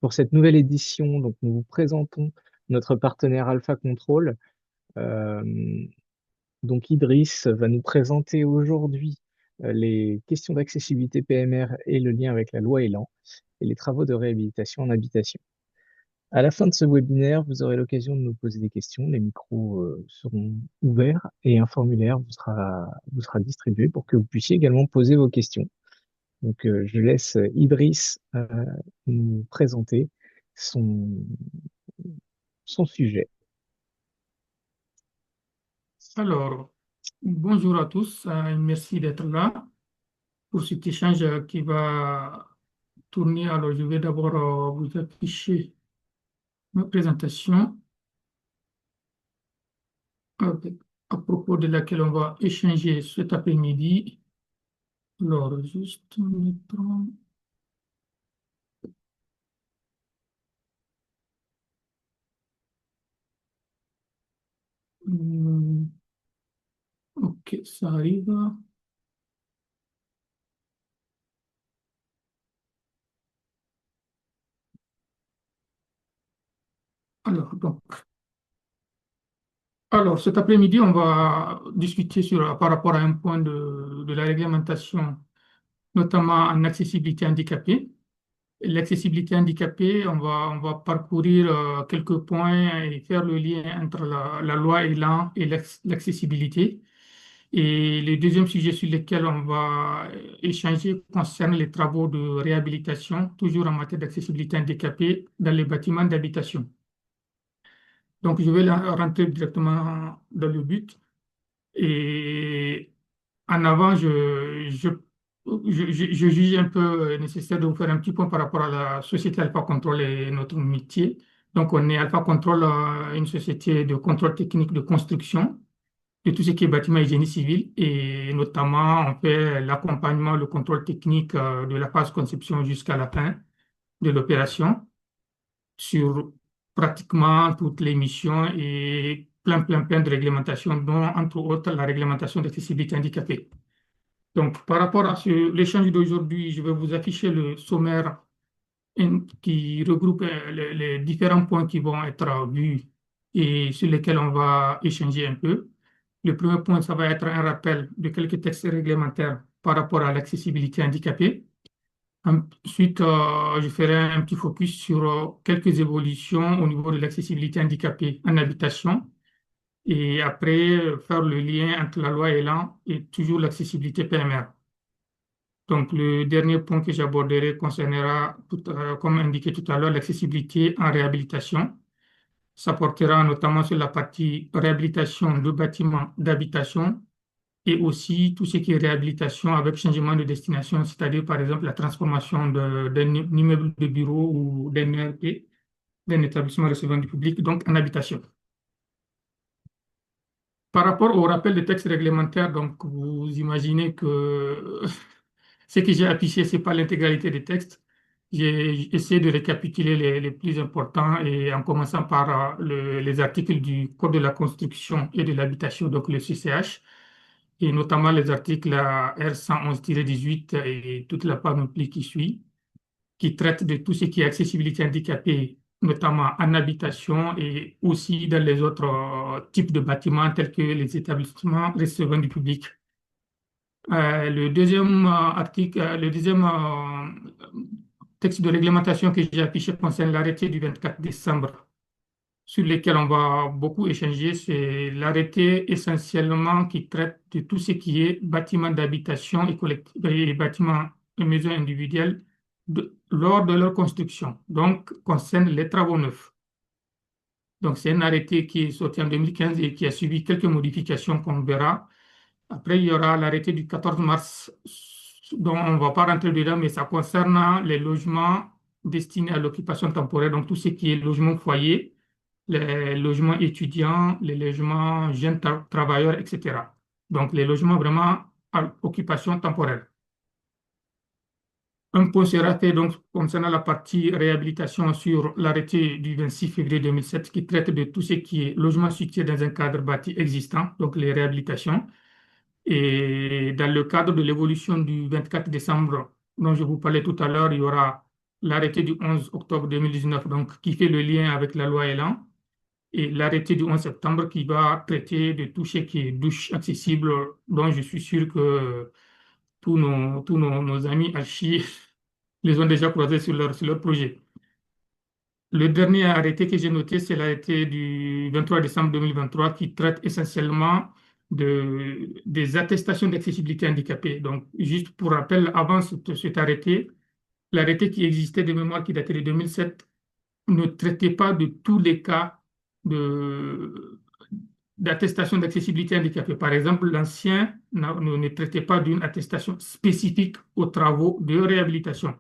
Pour cette nouvelle édition, donc nous vous présentons notre partenaire Alpha Control. Euh, donc Idriss va nous présenter aujourd'hui les questions d'accessibilité PMR et le lien avec la loi Elan et les travaux de réhabilitation en habitation. À la fin de ce webinaire, vous aurez l'occasion de nous poser des questions. Les micros seront ouverts et un formulaire vous sera distribué pour que vous puissiez également poser vos questions. Donc, je laisse Idriss nous présenter son, son sujet. Alors, bonjour à tous, merci d'être là pour cet échange qui va tourner. Alors, je vais d'abord vous afficher ma présentation à propos de laquelle on va échanger cet après-midi. Alors, juste mettre... Hmm, ok, ça arrive. Alors, cet après-midi, on va discuter par rapport à un point de la réglementation, notamment en accessibilité handicapée. L'accessibilité handicapée, on va parcourir quelques points et faire le lien entre la loi Elan et l'accessibilité. Et le deuxième sujet sur lequel on va échanger concerne les travaux de réhabilitation, toujours en matière d'accessibilité handicapée dans les bâtiments d'habitation. Donc, je vais rentrer directement dans le but. Et en avant, je juge un peu nécessaire de vous faire un petit point par rapport à la société Alpha Control et notre métier. Donc, on est Alpha Control, une société de contrôle technique de construction de tout ce qui est bâtiment et génie civil. Et notamment, on fait l'accompagnement, le contrôle technique de la phase conception jusqu'à la fin de l'opération sur pratiquement toutes les missions et plein de réglementations, dont entre autres la réglementation d'accessibilité handicapée. Donc, par rapport à l'échange d'aujourd'hui, je vais vous afficher le sommaire qui regroupe les différents points qui vont être vus et sur lesquels on va échanger un peu. Le premier point, ça va être un rappel de quelques textes réglementaires par rapport à l'accessibilité handicapée. Ensuite, je ferai un petit focus sur quelques évolutions au niveau de l'accessibilité handicapée en habitation. Et après, faire le lien entre la loi Elan et toujours l'accessibilité PMR. Donc, le dernier point que j'aborderai concernera, comme indiqué tout à l'heure, l'accessibilité en réhabilitation. Ça portera notamment sur la partie réhabilitation de bâtiments d'habitation et aussi tout ce qui est réhabilitation avec changement de destination, c'est-à-dire par exemple la transformation d'un immeuble de bureau ou d'un ERP, d'un établissement recevant du public, donc en habitation. Par rapport au rappel des textes réglementaires, donc vous imaginez que ce que j'ai affiché, ce n'est pas l'intégralité des textes. J'ai essayé de récapituler les plus importants et en commençant par les articles du Code de la construction et de l'habitation, donc le CCH, et notamment les articles R111-18 et toute la panoplie qui suit, qui traitent de tout ce qui est accessibilité handicapée, notamment en habitation et aussi dans les autres types de bâtiments tels que les établissements recevant du public. Le deuxième article, le deuxième texte de réglementation que j'ai affiché concerne l'arrêté du 24 décembre, sur lequel on va beaucoup échanger. C'est l'arrêté essentiellement qui traite de tout ce qui est bâtiments d'habitation et bâtiments et maisons individuelles lors de leur construction, donc concerne les travaux neufs. Donc, c'est un arrêté qui est sorti en 2015 et qui a suivi quelques modifications qu'on verra. Après, il y aura l'arrêté du 14 mars, dont on ne va pas rentrer dedans, mais ça concerne les logements destinés à l'occupation temporaire, donc tout ce qui est logement foyer, les logements étudiants, les logements jeunes travailleurs, etc. Donc, les logements vraiment à occupation temporaire. Un point sera fait donc concernant la partie réhabilitation sur l'arrêté du 26 février 2007 qui traite de tout ce qui est logement situé dans un cadre bâti existant, donc les réhabilitations. Et dans le cadre de l'évolution du 24 décembre dont je vous parlais tout à l'heure, il y aura l'arrêté du 11 octobre 2019, donc, qui fait le lien avec la loi Elan, et l'arrêté du 11 septembre qui va traiter de tout ce qui est douche accessible, dont je suis sûr que nos amis Alchi les ont déjà croisés sur leur projet. Le dernier arrêté que j'ai noté, c'est l'arrêté du 23 décembre 2023 qui traite essentiellement des attestations d'accessibilité handicapée. Donc, juste pour rappel, avant cet arrêté, l'arrêté qui existait de mémoire qui datait de 2007 ne traitait pas de tous les cas de, d'attestation d'accessibilité handicapée. Par exemple, l'ancien ne traitait pas d'une attestation spécifique aux travaux de réhabilitation.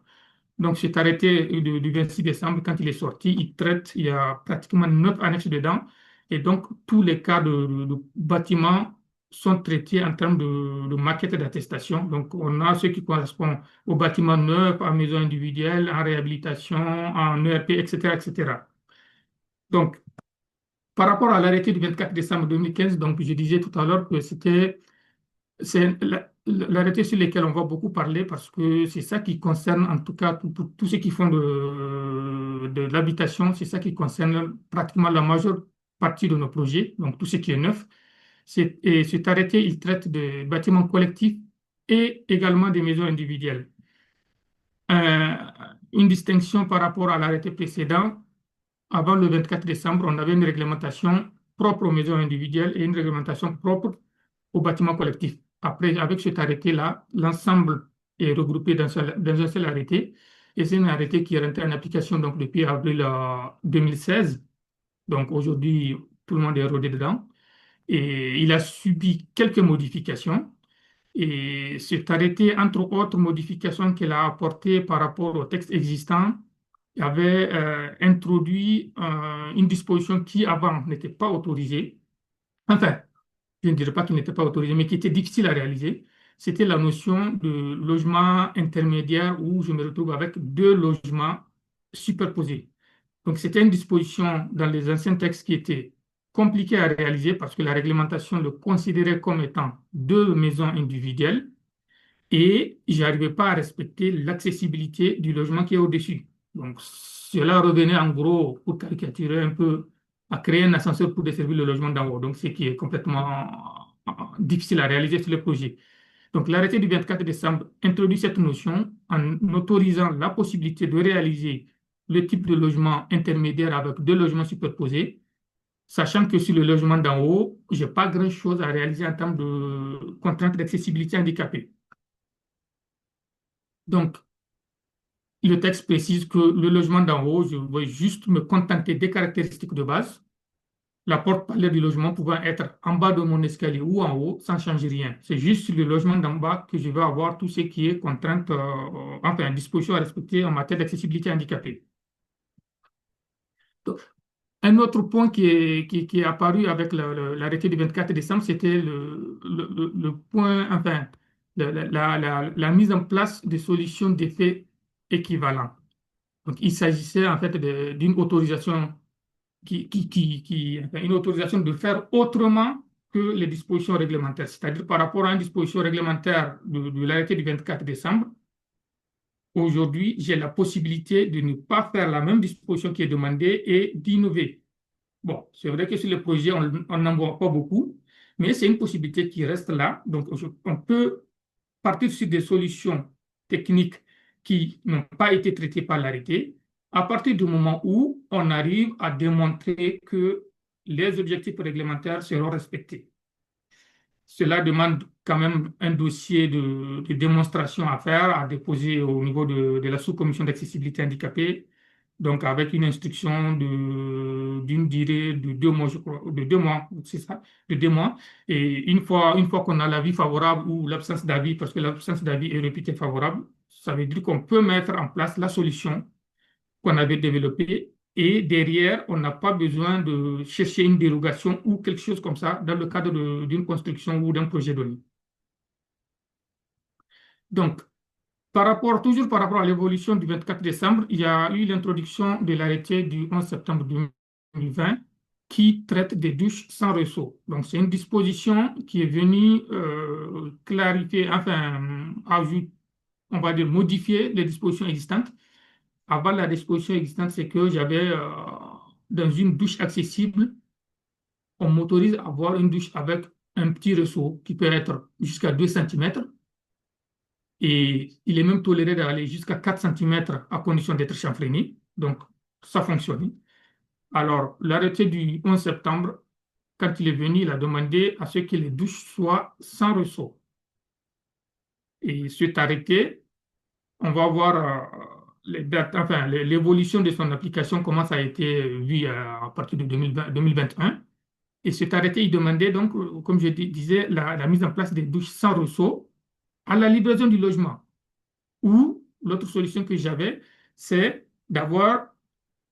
Donc, cet arrêté du 26 décembre, quand il est sorti, il y a pratiquement 9 annexes dedans. Et donc, tous les cas de bâtiments sont traités en termes de maquette d'attestation. Donc, on a ce qui correspond aux bâtiments neufs, en maison individuelle, en réhabilitation, en ERP, etc., etc. Donc, par rapport à l'arrêté du 24 décembre 2015, donc, je disais tout à l'heure que c'est l'arrêté sur lequel on va beaucoup parler parce que c'est ça qui concerne, en tout cas, pour tous ceux qui font de l'habitation, c'est ça qui concerne pratiquement la majeure partie de nos projets, donc tout ce qui est neuf. Et cet arrêté, il traite des bâtiments collectifs et également des maisons individuelles. Euh, une distinction par rapport à l'arrêté précédent, avant le 24 décembre, on avait une réglementation propre aux maisons individuelles et une réglementation propre aux bâtiments collectifs. Après, avec cet arrêté-là, l'ensemble est regroupé dans un seul arrêté. Et c'est un arrêté qui est rentré en application donc, depuis avril 2016. Donc aujourd'hui, tout le monde est rodé dedans. Et il a subi quelques modifications. Et cet arrêté, entre autres modifications qu'il a apportées par rapport au texte existant, avait introduit une disposition qui avant n'était pas autorisée. Enfin, je ne dirais pas qu'il n'était pas autorisé, mais qui était difficile à réaliser. C'était la notion de logement intermédiaire où je me retrouve avec deux logements superposés. Donc, c'était une disposition dans les anciens textes qui était compliquée à réaliser parce que la réglementation le considérait comme étant deux maisons individuelles et je n'arrivais pas à respecter l'accessibilité du logement qui est au-dessus. Donc, cela revenait en gros, pour caricaturer un peu, à créer un ascenseur pour desservir le logement d'en haut. Donc, ce qui est complètement difficile à réaliser sur le projet. Donc, l'arrêté du 24 décembre introduit cette notion en autorisant la possibilité de réaliser le type de logement intermédiaire avec deux logements superposés, sachant que sur le logement d'en haut, je n'ai pas grand-chose à réaliser en termes de contraintes d'accessibilité handicapée. Donc, le texte précise que le logement d'en haut, je vais juste me contenter des caractéristiques de base, la porte palière du logement pouvant être en bas de mon escalier ou en haut, sans changer rien. C'est juste sur le logement d'en bas que je vais avoir tout ce qui est contrainte, enfin, disposition à respecter en matière d'accessibilité handicapée. Donc, un autre point qui est apparu avec l'arrêté du 24 décembre, c'était le point, enfin, la mise en place de solutions d'effet équivalents. Donc, il s'agissait en fait d'une autorisation enfin, une autorisation de faire autrement que les dispositions réglementaires. C'est-à-dire par rapport à une disposition réglementaire de l'arrêté du 24 décembre, aujourd'hui, j'ai la possibilité de ne pas faire la même disposition qui est demandée et d'innover. Bon, c'est vrai que sur le projet, on n'en voit pas beaucoup, mais c'est une possibilité qui reste là. Donc, on peut partir sur des solutions techniques qui n'ont pas été traitées par l'arrêté, à partir du moment où on arrive à démontrer que les objectifs réglementaires seront respectés. Cela demande quand même un dossier de démonstration à faire, à déposer au niveau de la sous-commission d'accessibilité handicapée, donc avec une instruction d'une durée de 2 mois, je crois, de 2 mois, c'est ça, de 2 mois. Et une fois qu'on a l'avis favorable ou l'absence d'avis, parce que l'absence d'avis est réputée favorable, ça veut dire qu'on peut mettre en place la solution qu'on avait développée et derrière, on n'a pas besoin de chercher une dérogation ou quelque chose comme ça dans le cadre d'une construction ou d'un projet donné. Donc, toujours par rapport à l'évolution du 24 décembre, il y a eu l'introduction de l'arrêté du 11 septembre 2020 qui traite des douches sans ressaut. Donc, c'est une disposition qui est venue clarifier, enfin, on va dire modifier les dispositions existantes avant la disposition existante, c'est que j'avais dans une douche accessible, on m'autorise à avoir une douche avec un petit ressaut qui peut être jusqu'à 2 centimètres et il est même toléré d'aller jusqu'à 4 centimètres à condition d'être chanfreiné. Donc, ça fonctionne. Alors, l'arrêté du 11 septembre, quand il est venu, il a demandé à ce que les douches soient sans ressaut. Et cet arrêté, on va voir les dates, enfin, l'évolution de son application, comment ça a été vu à partir de 2021. Et cet arrêté, il demandait donc, comme je disais, la mise en place des douches sans ressaut à la livraison du logement. Ou l'autre solution que j'avais, c'est d'avoir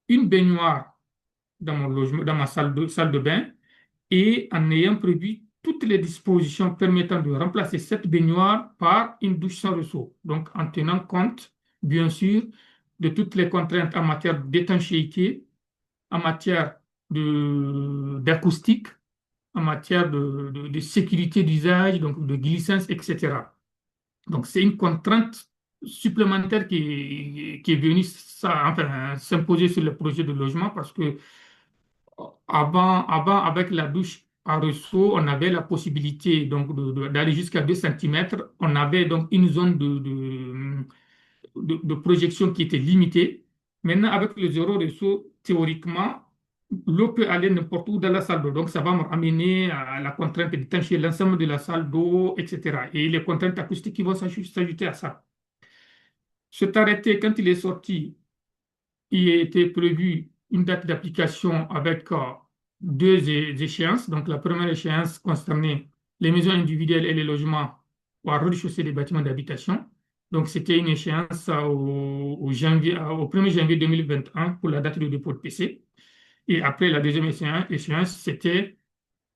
une baignoire dans mon logement, dans ma salle de bain, et en ayant prévu toutes les dispositions permettant de remplacer cette baignoire par une douche sans ressaut. Donc, en tenant compte, bien sûr, de toutes les contraintes en matière d'étanchéité, en matière d'acoustique, en matière de sécurité d'usage, donc de glissance, etc. Donc, c'est une contrainte supplémentaire qui est venue enfin, s'imposer sur le projet de logement parce que avant, avec la douche à ressaut, on avait la possibilité donc d'aller jusqu'à 2 centimètres. On avait donc une zone de projection qui était limitée. Maintenant, avec le zéro ressaut, théoriquement, l'eau peut aller n'importe où dans la salle d'eau. Donc, ça va me ramener à la contrainte d'étancher l'ensemble de la salle d'eau, etc. Et les contraintes acoustiques qui vont s'ajouter à ça. Cet arrêté, quand il est sorti, il était prévu une date d'application avec deux échéances. Donc, la première échéance concernait les maisons individuelles et les logements au rez-de-chaussée des bâtiments d'habitation. Donc, c'était une échéance au 1er janvier 2021 pour la date de dépôt de PC. Et après, la deuxième échéance, c'était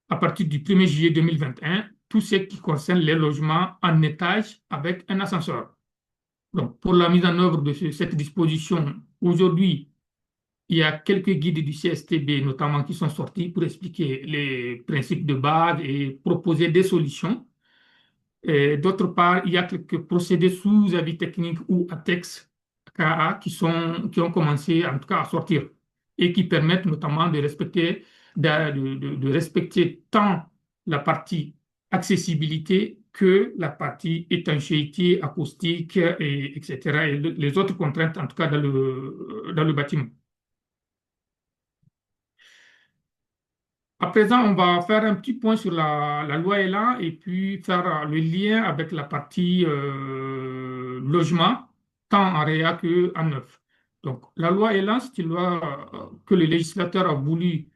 à partir du 1er juillet 2021, tout ce qui concerne les logements en étage avec un ascenseur. Donc, pour la mise en œuvre de cette disposition, aujourd'hui, il y a quelques guides du CSTB, notamment, qui sont sortis pour expliquer les principes de base et proposer des solutions. Et d'autre part, il y a quelques procédés sous avis technique ou à texte KA qui ont commencé en tout cas à sortir et qui permettent notamment de respecter, de respecter tant la partie accessibilité que la partie étanchéité, acoustique, etc. et les autres contraintes, en tout cas dans le bâtiment. À présent, on va faire un petit point sur la loi Elan et puis faire le lien avec la partie logement, tant en réa qu'en neuf. Donc, la loi Elan, c'est une loi que le législateur a voulu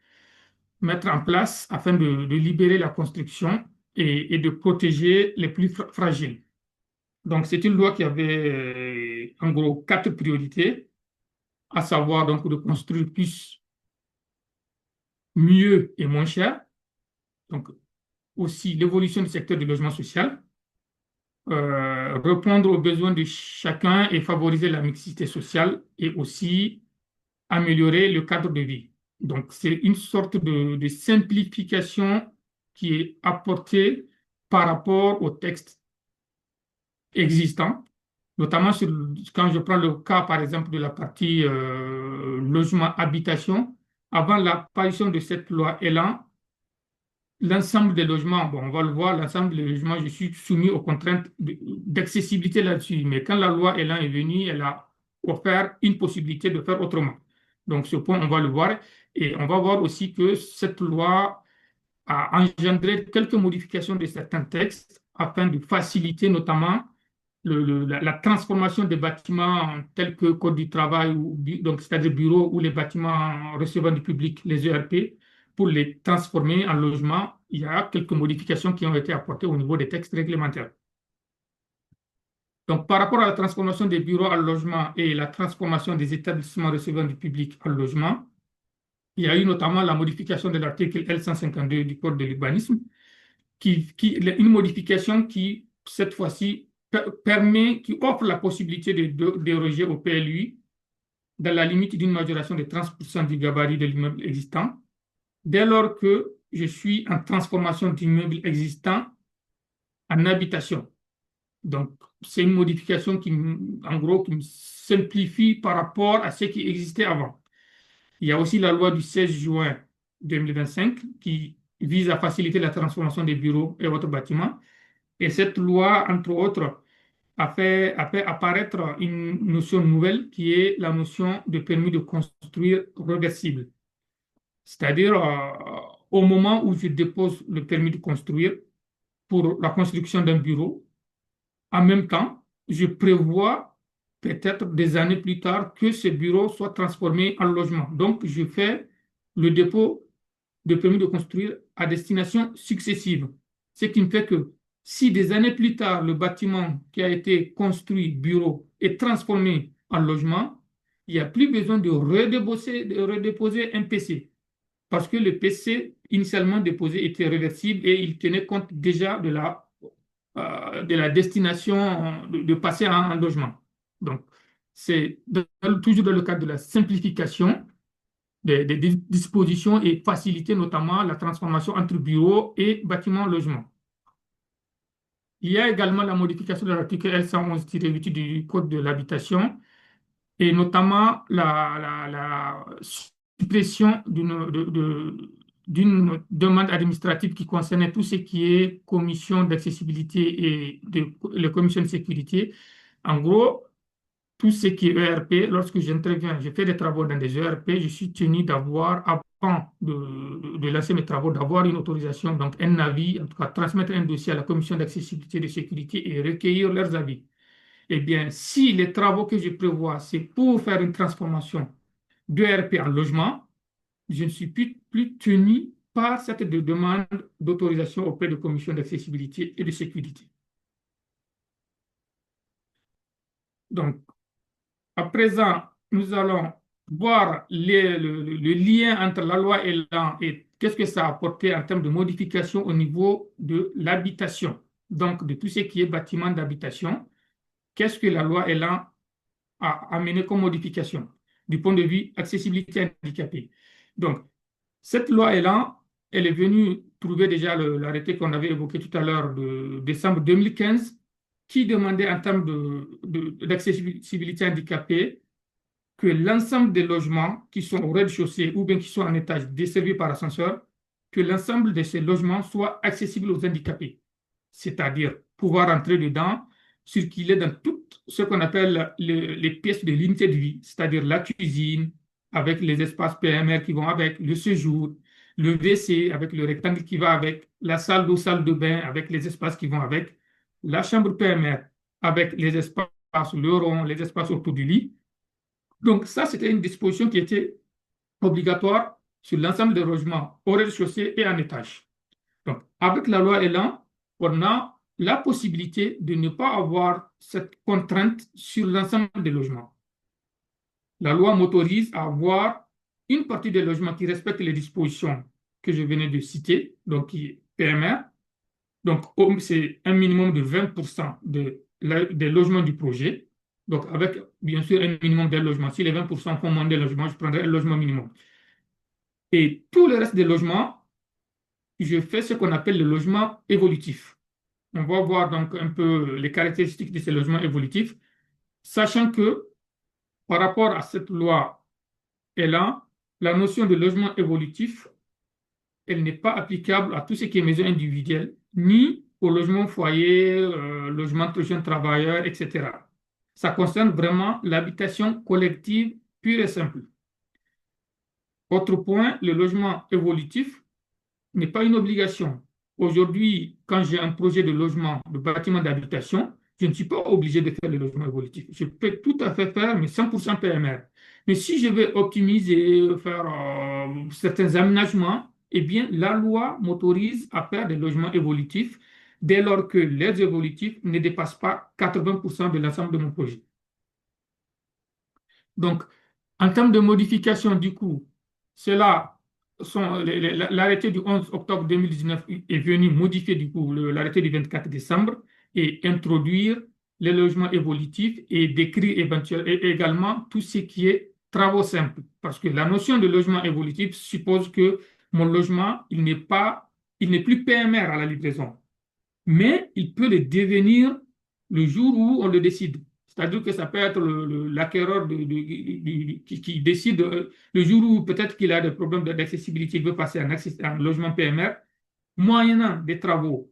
mettre en place afin de libérer la construction et de protéger les plus fragiles. Donc, c'est une loi qui avait en gros quatre priorités, à savoir donc de construire plus, mieux et moins cher. Donc, aussi l'évolution du secteur du logement social, répondre aux besoins de chacun et favoriser la mixité sociale et aussi améliorer le cadre de vie. Donc, c'est une sorte de simplification qui est apportée par rapport au texte existant, notamment quand je prends le cas, par exemple, de la partie logement-habitation. Avant l'apparition de cette loi Elan, l'ensemble des logements, bon, on va le voir, l'ensemble des logements, je suis soumis aux contraintes d'accessibilité là-dessus. Mais quand la loi Elan est venue, elle a offert une possibilité de faire autrement. Donc, ce point, on va le voir. Et on va voir aussi que cette loi a engendré quelques modifications de certains textes afin de faciliter notamment la transformation des bâtiments tels que Code du travail, donc c'est-à-dire bureaux ou les bâtiments recevant du public, les ERP, pour les transformer en logements. Il y a quelques modifications qui ont été apportées au niveau des textes réglementaires. Donc, par rapport à la transformation des bureaux en logements et la transformation des établissements recevant du public en logement, il y a eu notamment la modification de l'article L152 du Code de l'urbanisme, une modification qui, cette fois-ci, qui offre la possibilité de déroger au PLUI dans la limite d'une majoration de 30% du gabarit de l'immeuble existant, dès lors que je suis en transformation d'immeuble existant en habitation. Donc, c'est une modification en gros, qui me simplifie par rapport à ce qui existait avant. Il y a aussi la loi du 16 juin 2025 qui vise à faciliter la transformation des bureaux et autres bâtiments. Et cette loi, entre autres, a fait apparaître une notion nouvelle qui est la notion de permis de construire réversible. C'est-à-dire, au moment où je dépose le permis de construire pour la construction d'un bureau, en même temps, je prévois peut-être des années plus tard que ce bureau soit transformé en logement. Donc, je fais le dépôt de permis de construire à destination successive. Ce qui me fait que si des années plus tard, le bâtiment qui a été construit, bureau, est transformé en logement, il n'y a plus besoin de redéposer un PC parce que le PC initialement déposé était réversible et il tenait compte déjà de la destination de passer en logement. Donc, c'est toujours dans le cadre de la simplification des dispositions et faciliter notamment la transformation entre bureaux et bâtiments logement. Il y a également la modification de l'article L111-8 du Code de l'habitation et notamment la suppression d'une demande administrative qui concernait tout ce qui est commission d'accessibilité et les commissions de sécurité. En gros, tout ce qui est ERP, lorsque j'interviens, je fais des travaux dans des ERP, je suis tenu d'avoir, avant de lancer mes travaux, d'avoir une autorisation, donc un avis, en tout cas transmettre un dossier à la commission d'accessibilité et de sécurité et recueillir leurs avis. Eh bien, si les travaux que je prévois, c'est pour faire une transformation d'ERP en logement, je ne suis plus tenu par cette demande d'autorisation auprès de commissions d'accessibilité et de sécurité. Donc, à présent, nous allons voir le lien entre la loi Elan et qu'est-ce que ça a apporté en termes de modification au niveau de l'habitation. Donc, de tout ce qui est bâtiment d'habitation, qu'est-ce que la loi Elan a amené comme modification du point de vue accessibilité handicapée. Donc, cette loi Elan, elle est venue trouver déjà l'arrêté qu'on avait évoqué tout à l'heure de décembre 2015 qui demandait en termes d'accessibilité handicapée que l'ensemble des logements qui sont au rez-de-chaussée ou bien qui sont en étage desservis par ascenseur, que l'ensemble de ces logements soient accessibles aux handicapés. C'est-à-dire pouvoir entrer dedans, circuler dans toutes ce qu'on appelle les pièces de l'unité de vie, c'est-à-dire la cuisine, avec les espaces PMR qui vont avec, le séjour, le WC avec le rectangle qui va avec, la salle d'eau, salle de bain avec les espaces qui vont avec, la chambre PMR avec les espaces, le rond, les espaces autour du lit. Donc ça, c'était une disposition qui était obligatoire sur l'ensemble des logements au rez-de-chaussée et en étage. Donc, avec la loi Elan, on a la possibilité de ne pas avoir cette contrainte sur l'ensemble des logements. La loi m'autorise à avoir une partie des logements qui respectent les dispositions que je venais de citer, donc qui est PMR. Donc, c'est un minimum de 20% des logements du projet. Donc, avec bien sûr un minimum de logements. Si les 20% font moins de logements, je prendrai un logement minimum. Et tout le reste des logements, je fais ce qu'on appelle le logement évolutif. On va voir donc un peu les caractéristiques de ces logements évolutifs, sachant que par rapport à cette loi Elan, la notion de logement évolutif, elle n'est pas applicable à tout ce qui est maison individuelle, ni au logement foyer, logement de jeunes travailleurs, etc. Ça concerne vraiment l'habitation collective pure et simple. Autre point, le logement évolutif n'est pas une obligation. Aujourd'hui, quand j'ai un projet de logement, de bâtiment d'habitation, je ne suis pas obligé de faire le logement évolutif. Je peux tout à fait faire, mais 100% PMR. Mais si je veux optimiser, faire certains aménagements, eh bien, la loi m'autorise à faire des logements évolutifs dès lors que les évolutifs ne dépassent pas 80% de l'ensemble de mon projet. Donc, en termes de modification du coup, cela l'arrêté du 11 octobre 2019 est venu modifier du coup l'arrêté du 24 décembre et introduire les logements évolutifs et décrire également tout ce qui est travaux simples. Parce que la notion de logement évolutif suppose que mon logement, il n'est plus PMR à la livraison, mais il peut le devenir le jour où on le décide. C'est-à-dire que ça peut être l'acquéreur qui décide le jour où peut-être qu'il a des problèmes d'accessibilité, il veut passer en logement PMR, moyennant des travaux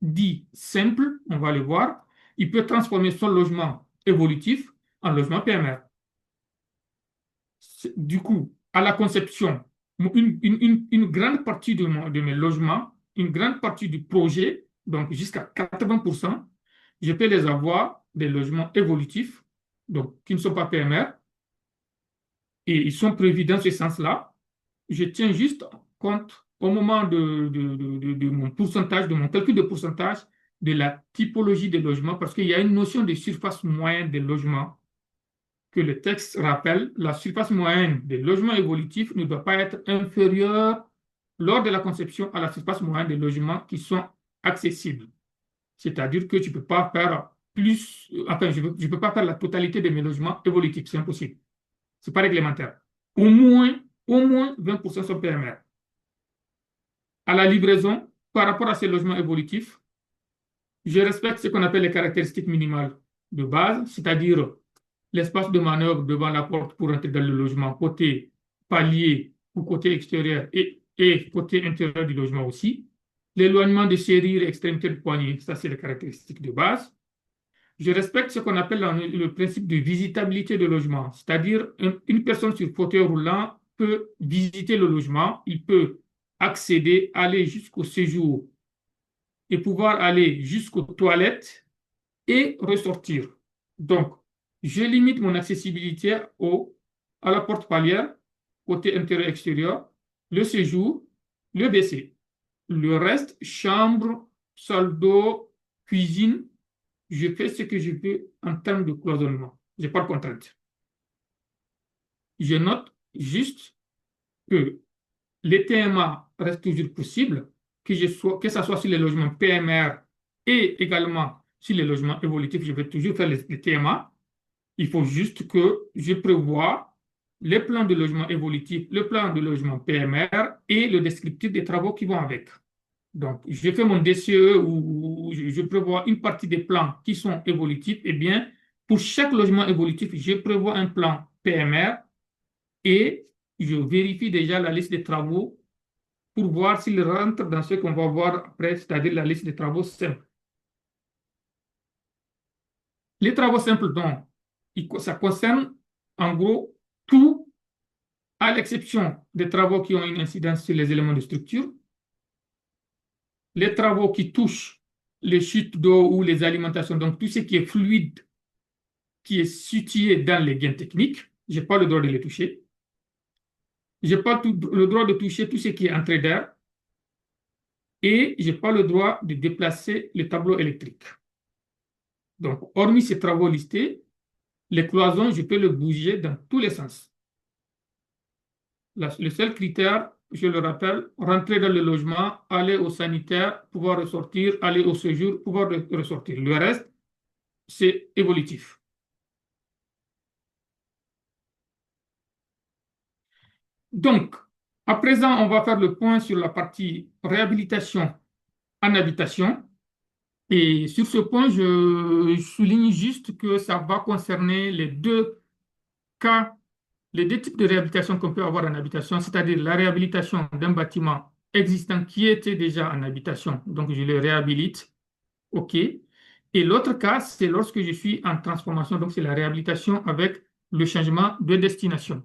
dits simples, on va le voir, il peut transformer son logement évolutif en logement PMR. Du coup, à la conception, une grande partie de mes logements, une grande partie du projet, donc jusqu'à 80%, je peux les avoir des logements évolutifs, donc qui ne sont pas PMR, et ils sont prévus dans ce sens-là. Je tiens juste compte au moment de mon pourcentage, de mon calcul de pourcentage, de la typologie des logements, parce qu'il y a une notion de surface moyenne des logements que le texte rappelle. La surface moyenne des logements évolutifs ne doit pas être inférieure lors de la conception à la surface moyenne des logements qui sont accessibles. C'est-à-dire que tu ne peux pas faire plus, enfin, je ne peux pas faire la totalité de mes logements évolutifs, c'est impossible. Ce n'est pas réglementaire. Au moins 20% sont PMR. À la livraison, par rapport à ces logements évolutifs, je respecte ce qu'on appelle les caractéristiques minimales de base, c'est-à-dire l'espace de manœuvre devant la porte pour entrer dans le logement, côté palier ou côté extérieur et côté intérieur du logement aussi. L'éloignement des serrures et extrémités de poignée, ça c'est les caractéristiques de base. Je respecte ce qu'on appelle le principe de visitabilité de logement, c'est-à-dire une personne sur fauteuil roulant peut visiter le logement, il peut accéder, aller jusqu'au séjour et pouvoir aller jusqu'aux toilettes et ressortir. Donc, je limite mon accessibilité à la porte palière, côté intérieur-extérieur, le séjour, le WC. Le reste, chambre, salle d'eau, cuisine, je fais ce que je veux en termes de cloisonnement. Je n'ai pas de contrainte. Je note juste que les TMA restent toujours possibles, que ce soit sur les logements PMR et également sur les logements évolutifs, je vais toujours faire les TMA. Il faut juste que je prévoie les plans de logement évolutif, le plan de logement PMR et le descriptif des travaux qui vont avec. Donc, je fais mon DCE où je prévois une partie des plans qui sont évolutifs. Eh bien, pour chaque logement évolutif, je prévois un plan PMR et je vérifie déjà la liste des travaux pour voir s'il rentre dans ce qu'on va voir après, c'est-à-dire la liste des travaux simples. Les travaux simples, donc, ça concerne en gros tout, à l'exception des travaux qui ont une incidence sur les éléments de structure, les travaux qui touchent les chutes d'eau ou les alimentations, donc tout ce qui est fluide, qui est situé dans les gains techniques, je n'ai pas le droit de les toucher. Je n'ai pas le droit de toucher tout ce qui est entrée d'air et je n'ai pas le droit de déplacer le tableau électrique. Donc, hormis ces travaux listés, les cloisons, je peux le bouger dans tous les sens. Le seul critère, je le rappelle, rentrer dans le logement, aller au sanitaire, pouvoir ressortir, aller au séjour, pouvoir ressortir. Le reste, c'est évolutif. Donc, à présent, on va faire le point sur la partie réhabilitation en habitation. Et sur ce point, je souligne juste que ça va concerner les deux cas, les deux types de réhabilitation qu'on peut avoir en habitation, c'est-à-dire la réhabilitation d'un bâtiment existant qui était déjà en habitation, donc je le réhabilite, OK. Et l'autre cas, c'est lorsque je suis en transformation, donc c'est la réhabilitation avec le changement de destination.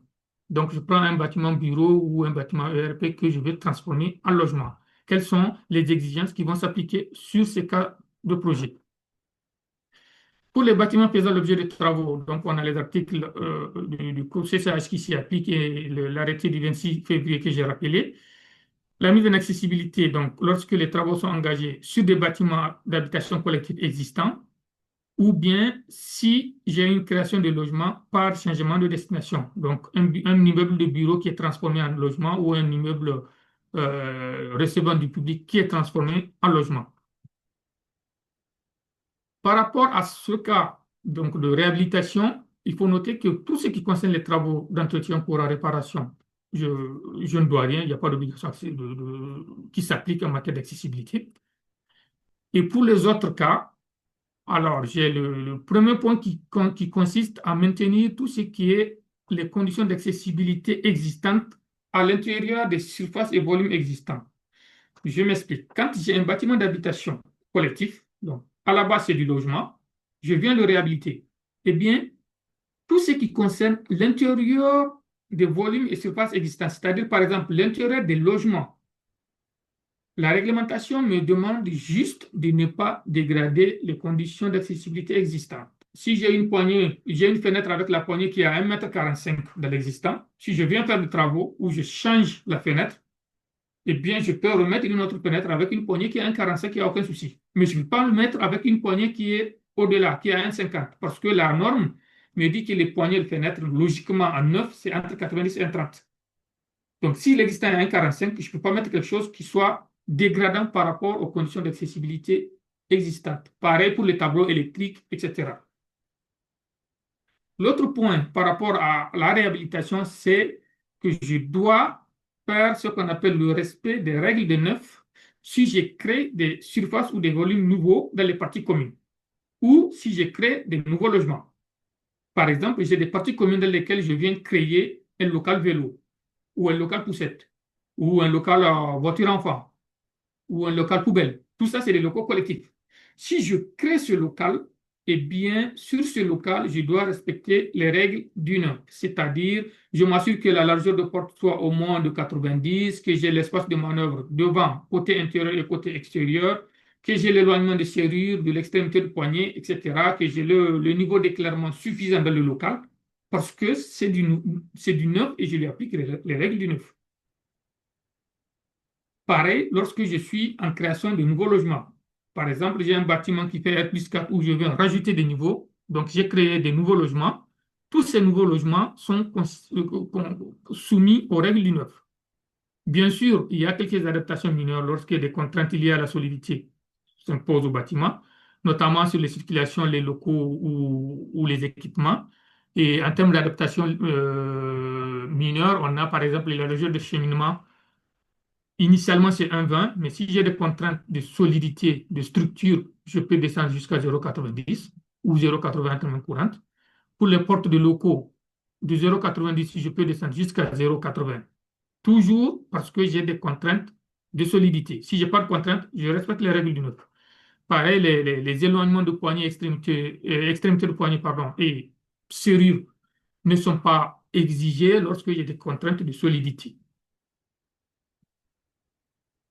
Donc je prends un bâtiment bureau ou un bâtiment ERP que je veux transformer en logement. Quelles sont les exigences qui vont s'appliquer sur ces cas de projet? Pour les bâtiments faisant l'objet de travaux, donc on a les articles du code CCH qui s'y appliquent et l'arrêté du 26 février que j'ai rappelé. La mise en accessibilité, donc lorsque les travaux sont engagés sur des bâtiments d'habitation collective existants, ou bien si j'ai une création de logement par changement de destination, donc un immeuble de bureau qui est transformé en logement ou un immeuble recevant du public qui est transformé en logement. Par rapport à ce cas donc, de réhabilitation, il faut noter que tout ce qui concerne les travaux d'entretien pour la réparation, je ne dois rien, il n'y a pas d'obligation qui s'applique en matière d'accessibilité. Et pour les autres cas, Alors, j'ai le premier point qui consiste à maintenir tout ce qui est les conditions d'accessibilité existantes à l'intérieur des surfaces et volumes existants. Je m'explique. Quand j'ai un bâtiment d'habitation collectif, donc à la base c'est du logement, je viens le réhabiliter. Eh bien, tout ce qui concerne l'intérieur des volumes et surfaces existants, c'est-à-dire par exemple l'intérieur des logements, la réglementation me demande juste de ne pas dégrader les conditions d'accessibilité existantes. Si j'ai une poignée, j'ai une fenêtre avec la poignée qui est à 1,45 m de l'existant, si je viens faire des travaux où je change la fenêtre, eh bien, je peux remettre une autre fenêtre avec une poignée qui est à 1,45, il n'y a aucun souci. Mais je ne peux pas le mettre avec une poignée qui est au-delà, qui est à 1,50, parce que la norme me dit que les poignées de fenêtre, logiquement, en neuf, c'est entre 90 et 1,30. Donc, s'il existe un 1,45, je ne peux pas mettre quelque chose qui soit dégradant par rapport aux conditions d'accessibilité existantes. Pareil pour les tableaux électriques, etc. L'autre point par rapport à la réhabilitation, c'est que je dois faire ce qu'on appelle le respect des règles de neuf si je crée des surfaces ou des volumes nouveaux dans les parties communes ou si je crée des nouveaux logements. Par exemple, j'ai des parties communes dans lesquelles je viens créer un local vélo ou un local poussette ou un local voiture enfant ou un local poubelle. Tout ça, c'est des locaux collectifs. Si je crée ce local, eh bien, sur ce local, je dois respecter les règles du neuf. C'est-à-dire, je m'assure que la largeur de porte soit au moins de 90, que j'ai l'espace de manœuvre devant, côté intérieur et côté extérieur, que j'ai l'éloignement des serrures, de l'extrémité de poignée, etc., que j'ai le niveau d'éclairement suffisant dans le local, parce que c'est du neuf et je lui applique les règles du neuf. Pareil, lorsque je suis en création de nouveaux logements. Par exemple, j'ai un bâtiment qui fait R+4 où je veux rajouter des niveaux. Donc, j'ai créé des nouveaux logements. Tous ces nouveaux logements sont soumis aux règles du neuf. Bien sûr, il y a quelques adaptations mineures lorsqu'il y a des contraintes liées à la solidité qui s'imposent au bâtiment, notamment sur les circulations, les locaux ou les équipements. Et en termes d'adaptation mineure, on a par exemple la région de cheminement. Initialement, c'est 1,20, mais si j'ai des contraintes de solidité, de structure, je peux descendre jusqu'à 0,90 ou 0,80 en main courante. Pour les portes de locaux, de 0,90, je peux descendre jusqu'à 0,80. Toujours parce que j'ai des contraintes de solidité. Si je n'ai pas de contraintes, je respecte les règles du neuf. Pareil, les éloignements de poignée, extrémité de poignée, pardon, et serrure ne sont pas exigés lorsque j'ai des contraintes de solidité.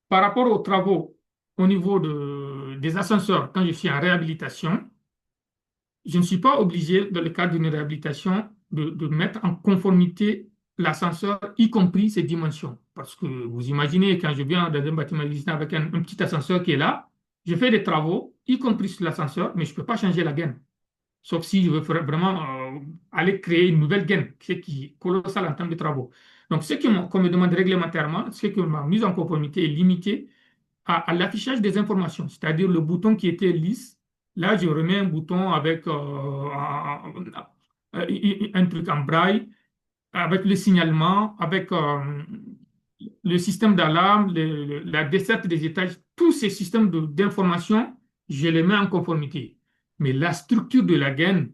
Par rapport aux travaux au niveau des ascenseurs, quand je suis en réhabilitation, je ne suis pas obligé, dans le cadre d'une réhabilitation, de mettre en conformité l'ascenseur, y compris ses dimensions. Parce que vous imaginez, quand je viens dans un bâtiment existant avec un petit ascenseur qui est là, je fais des travaux, y compris sur l'ascenseur, mais je ne peux pas changer la gaine. Sauf si je veux vraiment aller créer une nouvelle gaine, ce qui est colossal en termes de travaux. Donc, ce qu'on me demande réglementairement, c'est que ma mise en conformité est limitée à l'affichage des informations, c'est-à-dire le bouton qui était lisse. Là, je remets un bouton avec un truc en braille, avec le signalement, avec le système d'alarme, la desserte des étages, tous ces systèmes d'information, je les mets en conformité. Mais la structure de la gaine,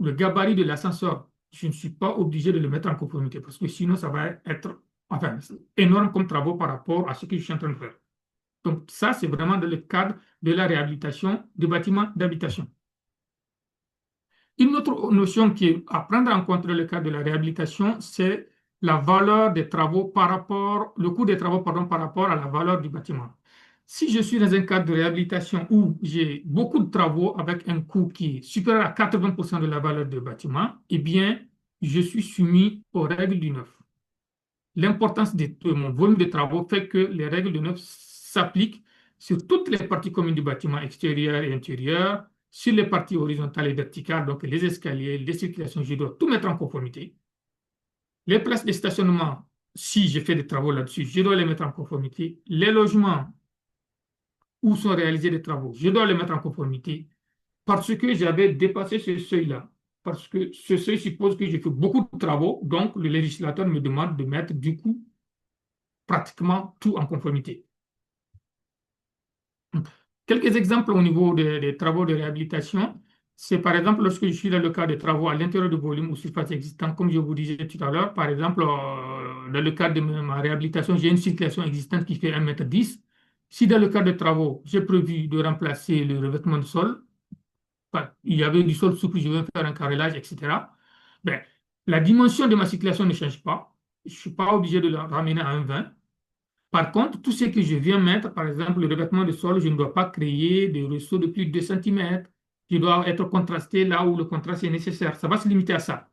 le gabarit de l'ascenseur, je ne suis pas obligé de le mettre en conformité parce que sinon, ça va être enfin, énorme comme travaux par rapport à ce que je suis en train de faire. Donc, ça, c'est vraiment dans le cadre de la réhabilitation des bâtiments d'habitation. Une autre notion qui est à prendre en compte dans le cadre de la réhabilitation, c'est la valeur des travaux par rapport, le coût des travaux, pardon, par rapport à la valeur du bâtiment. Si je suis dans un cadre de réhabilitation où j'ai beaucoup de travaux avec un coût qui est supérieur à 80% de la valeur du bâtiment, eh bien, je suis soumis aux règles du neuf. L'importance de mon volume de travaux fait que les règles de neuf s'appliquent sur toutes les parties communes du bâtiment extérieur et intérieur, sur les parties horizontales et verticales, donc les escaliers, les circulations, je dois tout mettre en conformité. Les places de stationnement, si je fais des travaux là-dessus, je dois les mettre en conformité. Les logements où sont réalisés des travaux, je dois les mettre en conformité parce que j'avais dépassé ce seuil-là. Parce que ce seuil suppose que j'ai fait beaucoup de travaux, donc le législateur me demande de mettre du coup pratiquement tout en conformité. Quelques exemples au niveau des travaux de réhabilitation, c'est par exemple lorsque je suis dans le cas des travaux à l'intérieur de volumes ou surfaces existantes, comme je vous disais tout à l'heure, par exemple, dans le cadre de ma réhabilitation, j'ai une circulation existante qui fait 1,10 m. Si dans le cadre de travaux, j'ai prévu de remplacer le revêtement de sol, il y avait du sol souple, je veux faire un carrelage, etc., ben, la dimension de ma circulation ne change pas. Je ne suis pas obligé de la ramener à 1,20 m. Par contre, tout ce que je viens mettre, par exemple, le revêtement de sol, je ne dois pas créer de ressaut de plus de 2 cm. Je dois être contrasté là où le contraste est nécessaire. Ça va se limiter à ça.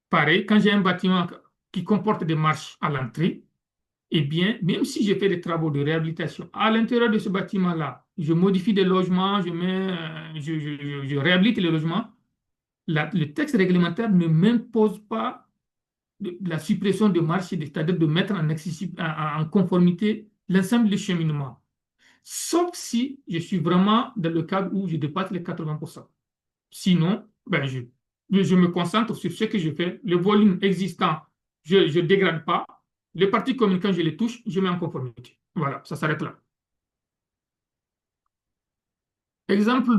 Pareil, quand j'ai un bâtiment qui comporte des marches à l'entrée, eh bien, même si je fais des travaux de réhabilitation à l'intérieur de ce bâtiment-là, je modifie des logements, je réhabilite les logements, le texte réglementaire ne m'impose pas de la suppression de marches, c'est-à-dire de mettre en conformité l'ensemble du cheminement. Sauf si je suis vraiment dans le cadre où je dépasse les 80%. Sinon, ben je me concentre sur ce que je fais. Le volume existant, je ne dégrade pas. Les parties communes, quand je les touche, je mets en conformité. Voilà, ça s'arrête là. Exemple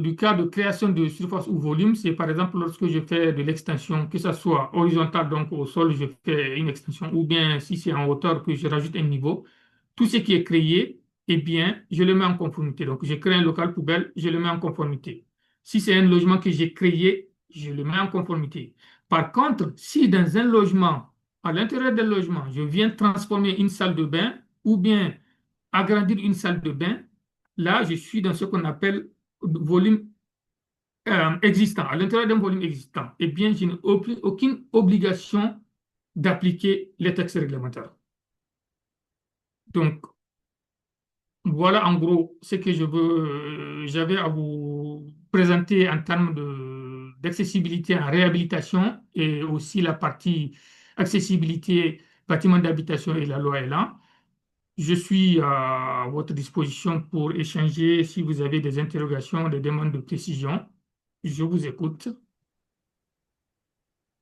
du cas de création de surface ou volume, c'est par exemple lorsque je fais de l'extension, que ce soit horizontale, donc au sol, je fais une extension, ou bien si c'est en hauteur que je rajoute un niveau, tout ce qui est créé, eh bien, je le mets en conformité. Donc, je crée un local poubelle, je le mets en conformité. Si c'est un logement que j'ai créé, je le mets en conformité. Par contre, si dans un logement, à l'intérieur d'un logement, je viens transformer une salle de bain ou bien agrandir une salle de bain, là, je suis dans ce qu'on appelle volume existant, à l'intérieur d'un volume existant. Eh bien, je n'ai aucune obligation d'appliquer les textes réglementaires. Donc, voilà en gros ce que j'avais à vous présenter en termes d'accessibilité en réhabilitation et aussi la partie accessibilité bâtiment d'habitation et la loi Elan. Je suis à votre disposition pour échanger si vous avez des interrogations, des demandes de précision. Je vous écoute.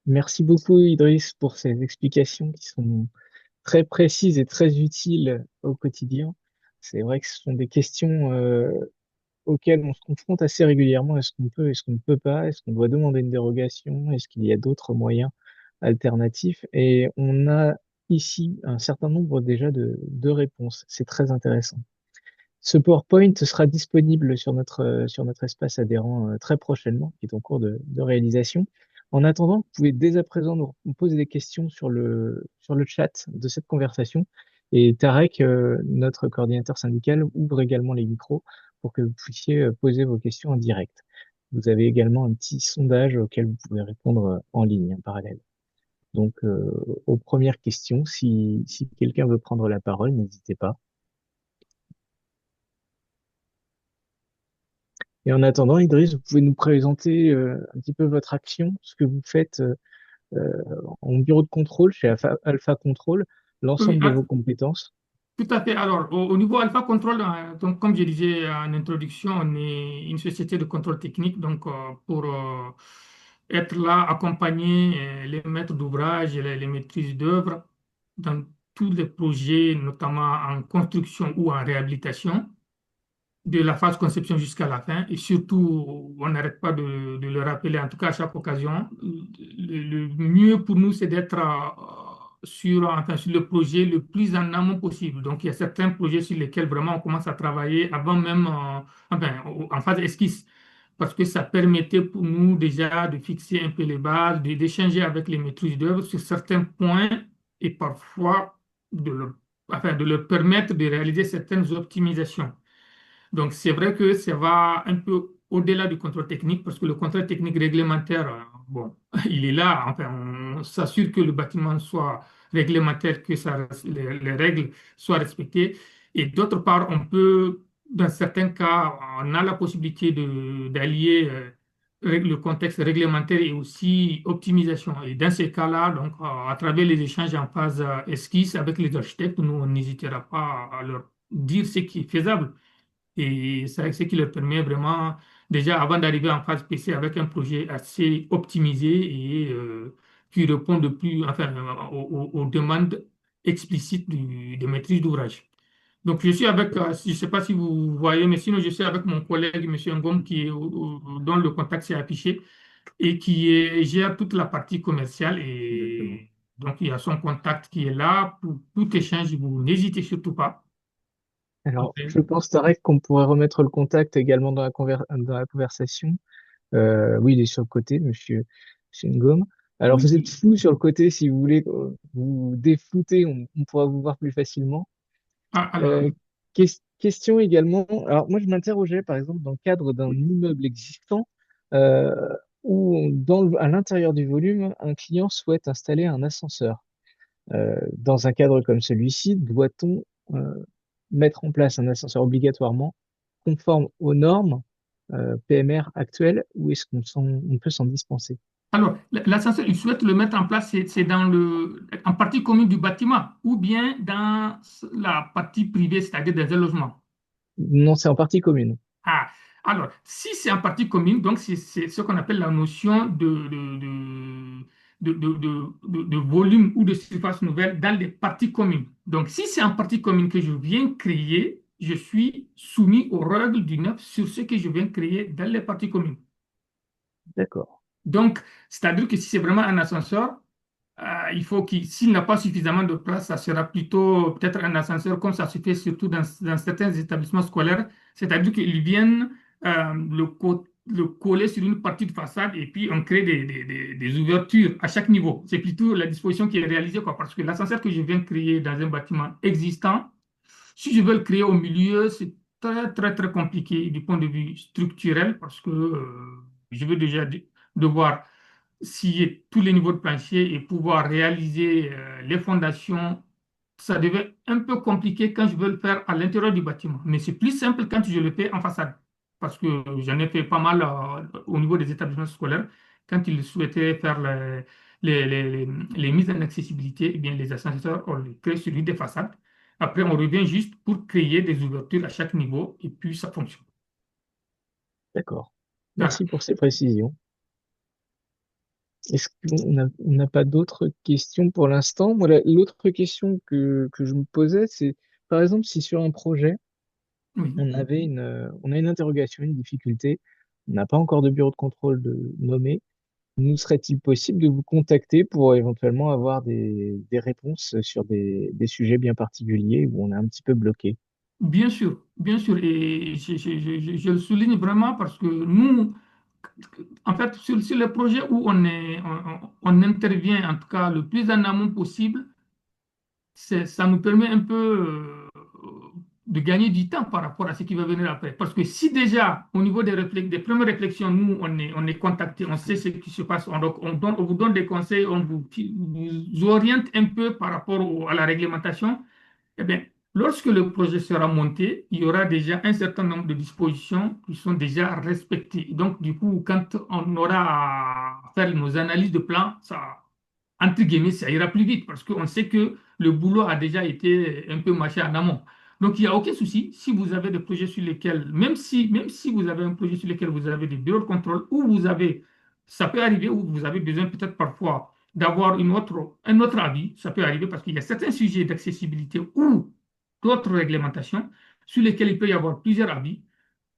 Merci beaucoup, Idriss, pour ces explications qui sont très précises et très utiles au quotidien. C'est vrai que ce sont des questions auxquelles on se confronte assez régulièrement. Est-ce qu'on peut, est-ce qu'on ne peut pas? Est-ce qu'on doit demander une dérogation? Est-ce qu'il y a d'autres moyens alternatifs? Et on a ici un certain nombre déjà de réponses. C'est très intéressant. Ce PowerPoint sera disponible sur notre espace adhérent très prochainement, qui est en cours de réalisation. En attendant, vous pouvez dès à présent nous poser des questions sur le chat de cette conversation. Et Tarek, notre coordinateur syndical, ouvre également les micros pour que vous puissiez poser vos questions en direct. Vous avez également un petit sondage auquel vous pouvez répondre en ligne, en parallèle. Donc, aux premières questions, si quelqu'un veut prendre la parole, n'hésitez pas. Et en attendant, Idriss, vous pouvez nous présenter un petit peu votre action, ce que vous faites en bureau de contrôle chez Alpha Control, Oui, l'ensemble de vos compétences. tout à fait. Alors, au niveau Alpha Control, donc, comme je disais en introduction, on est une société de contrôle technique. Donc, pour être là, accompagner les maîtres d'ouvrage et les maîtrises d'œuvre dans tous les projets, notamment en construction ou en réhabilitation, de la phase conception jusqu'à la fin. Et surtout, on n'arrête pas de le rappeler, en tout cas à chaque occasion. Le mieux pour nous, c'est d'être enfin, sur le projet le plus en amont possible. Donc, il y a certains projets sur lesquels vraiment on commence à travailler avant même, enfin, en phase esquisse, parce que ça permettait pour nous déjà de fixer un peu les bases, d'échanger avec les maîtrises d'œuvre sur certains points et parfois enfin, de leur permettre de réaliser certaines optimisations. Donc, c'est vrai que ça va un peu au-delà du contrôle technique, parce que le contrôle technique réglementaire, bon, il est là. Enfin, on s'assure que le bâtiment soit réglementaire, que les règles soient respectées. Et d'autre part, on peut, dans certains cas, on a la possibilité d'allier le contexte réglementaire et aussi optimisation. Et dans ces cas-là, donc, à travers les échanges en phase esquisse avec les architectes, nous, on n'hésitera pas à leur dire ce qui est faisable. Et c'est ce qui leur permet vraiment, déjà avant d'arriver en phase PC avec un projet assez optimisé et qui répond de plus, enfin, aux demandes explicites de maîtrise d'ouvrage. Donc, je suis avec, je ne sais pas si vous voyez, mais sinon, je suis avec mon collègue, monsieur Ngom, dont le contact s'est affiché et gère toute la partie commerciale. Exactement. Et donc, il y a son contact qui est là pour tout échange. Vous n'hésitez surtout pas. Alors, Ok. je pense, Tarek, qu'on pourrait remettre le contact également dans la conversation. Oui, il est sur le côté, monsieur Ngom. Alors, vous êtes Oui. flou sur le côté, si vous voulez vous déflouter, on pourra vous voir plus facilement. Ah, alors, Euh, question également, alors moi je m'interrogeais par exemple dans le cadre d'un immeuble existant euh, où à l'intérieur du volume, un client souhaite installer un ascenseur. Dans un cadre comme celui-ci, doit-on euh, mettre en place un ascenseur obligatoirement conforme aux normes PMR actuelles ou est-ce on peut s'en dispenser? l'ascenseur, il souhaite le mettre en place, c'est en partie commune du bâtiment ou bien dans la partie privée, c'est-à-dire des logements. Non, c'est en partie commune. Ah, alors, si c'est en partie commune, donc c'est ce qu'on appelle la notion de volume ou de surface nouvelle dans les parties communes. Donc, si c'est en partie commune que je viens créer, je suis soumis aux règles du neuf sur ce que je viens créer dans les parties communes. D'accord, Donc, c'est-à-dire que si c'est vraiment un ascenseur, il faut s'il n'a pas suffisamment de place, ça sera plutôt peut-être un ascenseur comme ça se fait surtout dans certains établissements scolaires, c'est-à-dire qu'ils viennent le coller sur une partie de façade et puis on crée des ouvertures à chaque niveau. C'est plutôt la disposition qui est réalisée, quoi, parce que l'ascenseur que je viens créer dans un bâtiment existant, si je veux le créer au milieu, c'est très, très, très compliqué du point de vue structurel parce que je vais déjà devoir scier tous les niveaux de plancher et pouvoir réaliser les fondations. Ça devient un peu compliqué quand je veux le faire à l'intérieur du bâtiment. Mais c'est plus simple quand je le fais en façade. Parce que j'en ai fait pas mal au niveau des établissements scolaires. Quand ils souhaitaient faire les, les- les- les mises en accessibilité, eh bien, les ascenseurs, on les crée sur des façades. Après, on revient juste pour créer des ouvertures à chaque niveau et puis ça fonctionne. d'accord. Voilà. Merci pour ces précisions. Est-ce on n'a pas d'autres questions pour l'instant? Moi, l'autre question que je me posais, c'est, par exemple, si sur un projet, Oui. on a une interrogation, une difficulté, on n'a pas encore de bureau de contrôle nommé, nous serait-il possible de vous contacter pour éventuellement avoir des réponses sur des sujets bien particuliers où on est un petit peu bloqué? Bien sûr, bien sûr. Et je le souligne vraiment parce que nous, en fait, sur les projets où on intervient, en tout cas le plus en amont possible, ça nous permet un peu de gagner du temps par rapport à ce qui va venir après. Parce que si déjà, au niveau des premières réflexions, nous, on est contacté, on sait ce qui se passe, on vous donne des conseils, vous oriente un peu par rapport à la réglementation, eh bien, lorsque le projet sera monté, il y aura déjà un certain nombre de dispositions qui sont déjà respectées. Donc, du coup, quand on aura à faire nos analyses de plan, ça, entre guillemets, ça ira plus vite parce qu'on sait que le boulot a déjà été un peu mâché en amont. Donc, il n'y a aucun souci si vous avez des projets sur lesquels, même si vous avez un projet sur lequel vous avez des bureaux de contrôle où vous avez, ça peut arriver où vous avez besoin peut-être parfois d'avoir un autre avis, ça peut arriver parce qu'il y a certains sujets d'accessibilité ou d'autres réglementations sur lesquels il peut y avoir plusieurs avis.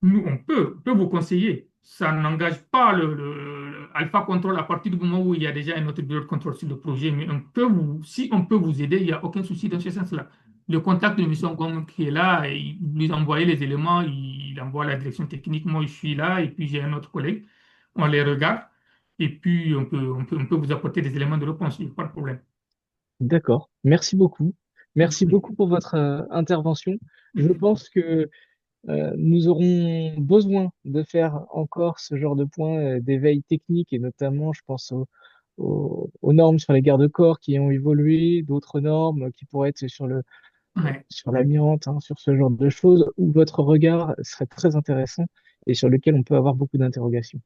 Nous, on peut vous conseiller. Ça n'engage pas le Alpha Control à partir du moment où il y a déjà un autre bureau de contrôle sur le projet, mais si on peut vous aider, il n'y a aucun souci dans ce sens-là. Le contact de M. Ngom qui est là, et il lui envoie les éléments, il envoie la direction technique, moi je suis là, et puis j'ai un autre collègue, on les regarde, et puis on peut vous apporter des éléments de réponse, il n'y a pas de problème. D'accord. Merci beaucoup. Je vous Merci prie. beaucoup pour votre intervention. Je pense que nous aurons besoin de faire encore ce genre de points d'éveil technique et notamment, je pense aux normes sur les garde-corps qui ont évolué, d'autres normes qui pourraient être Ouais. sur l'amiante, hein, sur ce genre de choses, où votre regard serait très intéressant et sur lequel on peut avoir beaucoup d'interrogations.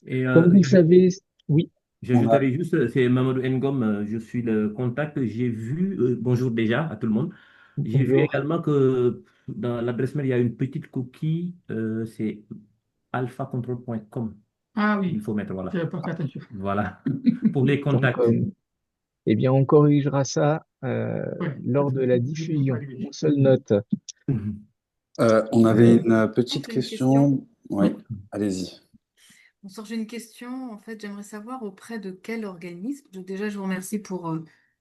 Et Comme vous le savez, oui, j'ajouterai juste, c'est Mamadou Ngom, je suis le contact. J'ai vu, bonjour déjà à tout le monde. J'ai vu bonjour. également que dans l'adresse mail, il y a une petite coquille, c'est alphacontrol.com. Ah Il oui, faut mettre, je voilà. n'avais pas fait attention. Voilà, pour les Donc, contacts. eh bien, on corrigera ça Oui, lors de la je ne veux pas diffusion. arriver. Une seule note. Mhm. On avait Euh, une Moi, petite j'ai une question. question. Oui, Oui, allez-y. Bonsoir, j'ai une question. En fait, j'aimerais savoir auprès de quel organisme. Déjà, je vous remercie pour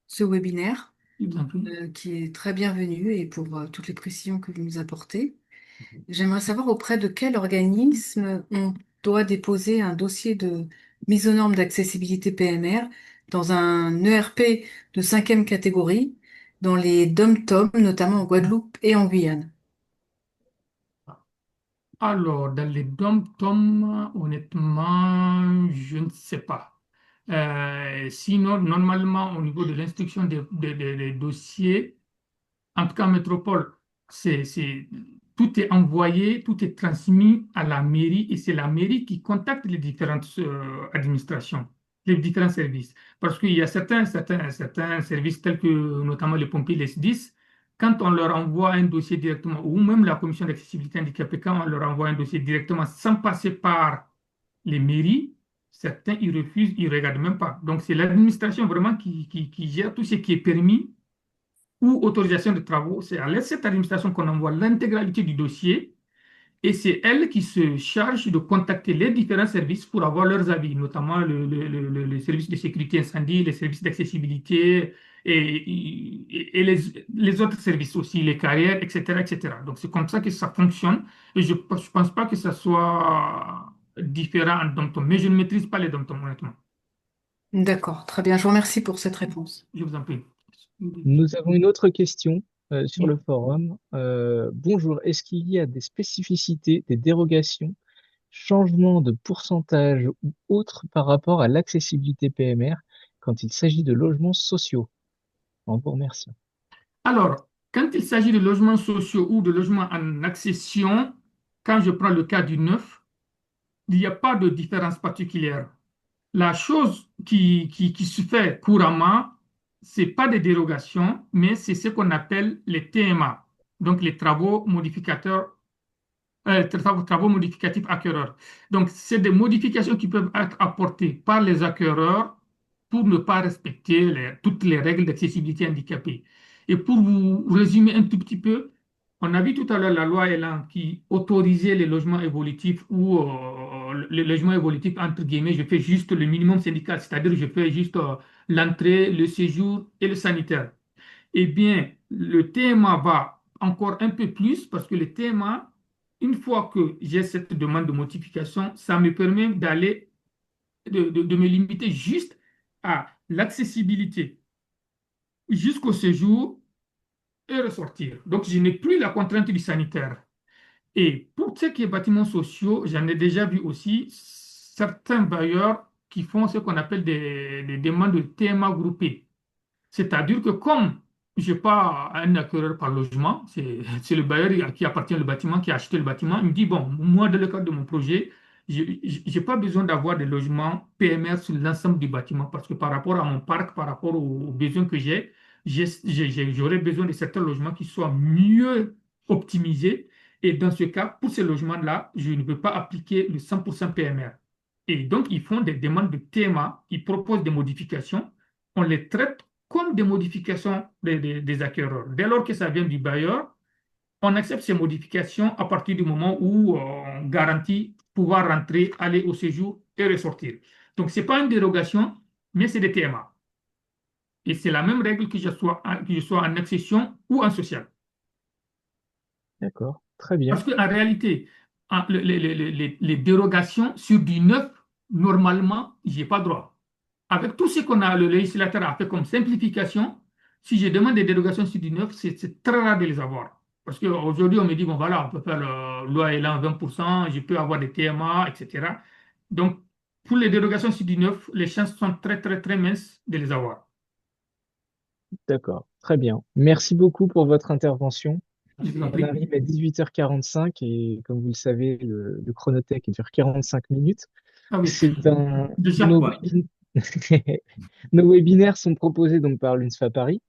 ce webinaire je vous en prie. qui est très bienvenu et pour toutes les précisions que vous nous apportez. J'aimerais savoir auprès de quel organisme on doit déposer un dossier de mise aux normes d'accessibilité PMR dans un ERP de cinquième catégorie dans les DOM-TOM, notamment en Guadeloupe et en Guyane. Alors, dans les dom-toms, honnêtement, je ne sais pas. Sinon, normalement, au niveau de l'instruction des dossiers, en tout cas, en métropole, c'est, tout est envoyé, tout est transmis à la mairie et c'est la mairie qui contacte les différentes administrations, les différents services. Parce qu'il y a certains services tels que notamment les pompiers, les SDIS, quand on leur envoie un dossier directement, ou même la commission d'accessibilité handicapée, quand on leur envoie un dossier directement sans passer par les mairies, certains ils refusent, ils ne regardent même pas. Donc c'est l'administration vraiment qui gère tout ce qui est permis ou autorisation de travaux. C'est à cette administration qu'on envoie l'intégralité du dossier et c'est elle qui se charge de contacter les différents services pour avoir leurs avis, notamment les services de sécurité incendie, les services d'accessibilité et les autres services aussi, les carrières, etc., etc. Donc c'est comme ça que ça fonctionne et je ne pense pas que ça soit différent en dom mais je ne maîtrise pas les dom honnêtement. D'accord, très bien. Je vous remercie pour cette réponse. Je vous en prie. Nous avons une autre question sur le Oui. forum. Bonjour, est-ce qu'il y a des spécificités, des dérogations, changements de pourcentage ou autres par rapport à l'accessibilité PMR quand il s'agit de logements sociaux? En vous remerciant. Alors, quand il s'agit de logements sociaux ou de logements en accession, quand je prends le cas du neuf, il n'y a pas de différence particulière. La chose qui se fait couramment, ce n'est pas des dérogations, mais c'est ce qu'on appelle les TMA, donc les travaux modificateurs travaux modificatifs acquéreurs. Donc, c'est des modifications qui peuvent être apportées par les acquéreurs pour ne pas respecter toutes les règles d'accessibilité handicapée. Et pour vous résumer un tout petit peu, on a vu tout à l'heure la loi Elan qui autorisait les logements évolutifs ou les logements évolutifs, entre guillemets, je fais juste le minimum syndical, c'est-à-dire je fais juste l'entrée, le séjour et le sanitaire. Eh bien, le TMA va encore un peu plus parce que le TMA, une fois que j'ai cette demande de modification, ça me permet d'aller, de me limiter juste à l'accessibilité jusqu'au séjour et ressortir. Donc, je n'ai plus la contrainte du sanitaire. Et pour ce qui est bâtiments sociaux, j'en ai déjà vu aussi certains bailleurs qui font ce qu'on appelle des demandes de TMA groupées. C'est-à-dire que comme je n'ai pas un acquéreur par logement, c'est le bailleur à qui appartient le bâtiment, qui a acheté le bâtiment, il me dit, bon, moi, dans le cadre de mon projet, je n'ai pas besoin d'avoir des logements PMR sur l'ensemble du bâtiment parce que par rapport à mon parc, par rapport aux besoins que j'aurais besoin de certains logements qui soient mieux optimisés. Et dans ce cas, pour ces logements-là, je ne peux pas appliquer le 100% PMR. Et donc, ils font des demandes de TMA, ils proposent des modifications, on les traite comme des modifications des acquéreurs. Dès lors que ça vient du bailleur, on accepte ces modifications à partir du moment où on garantit pouvoir rentrer, aller au séjour et ressortir. Donc, ce n'est pas une dérogation, mais c'est des TMA. Et c'est la même règle que je sois en accession ou en social. D'accord, très Parce bien. qu'en réalité, les dérogations sur du neuf, normalement, je n'ai pas droit. Avec tout ce qu'on a, le législateur a fait comme simplification, si je demande des dérogations sur du neuf, c'est très rare de les avoir. Parce qu'aujourd'hui, on me dit, bon voilà, on peut faire le loi Elan 20%, je peux avoir des TMA, etc. Donc, pour les dérogations sur du neuf, les chances sont très, très, très minces de les avoir. D'accord, très bien. Merci beaucoup pour votre intervention. Je vous en On prie. arrive à 18h45 et comme vous le savez, le chronotech dure 45 minutes. Ah oui, C'est un, de chaque nos, fois. nos webinaires sont proposés donc par l'UNSFA Paris,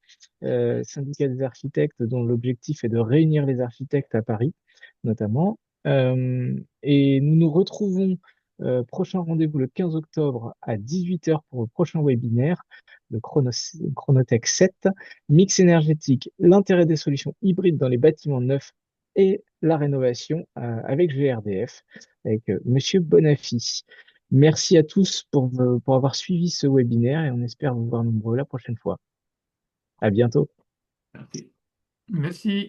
syndicat des architectes dont l'objectif est de réunir les architectes à Paris, notamment. Et nous nous retrouvons, prochain rendez-vous le 15 octobre à 18h pour le prochain webinaire de Chronotech 7, mix énergétique, l'intérêt des solutions hybrides dans les bâtiments neufs et la rénovation avec GRDF, avec Monsieur Bonafy. Merci à tous pour avoir suivi ce webinaire et on espère vous voir nombreux la prochaine fois. À bientôt. Merci. Merci.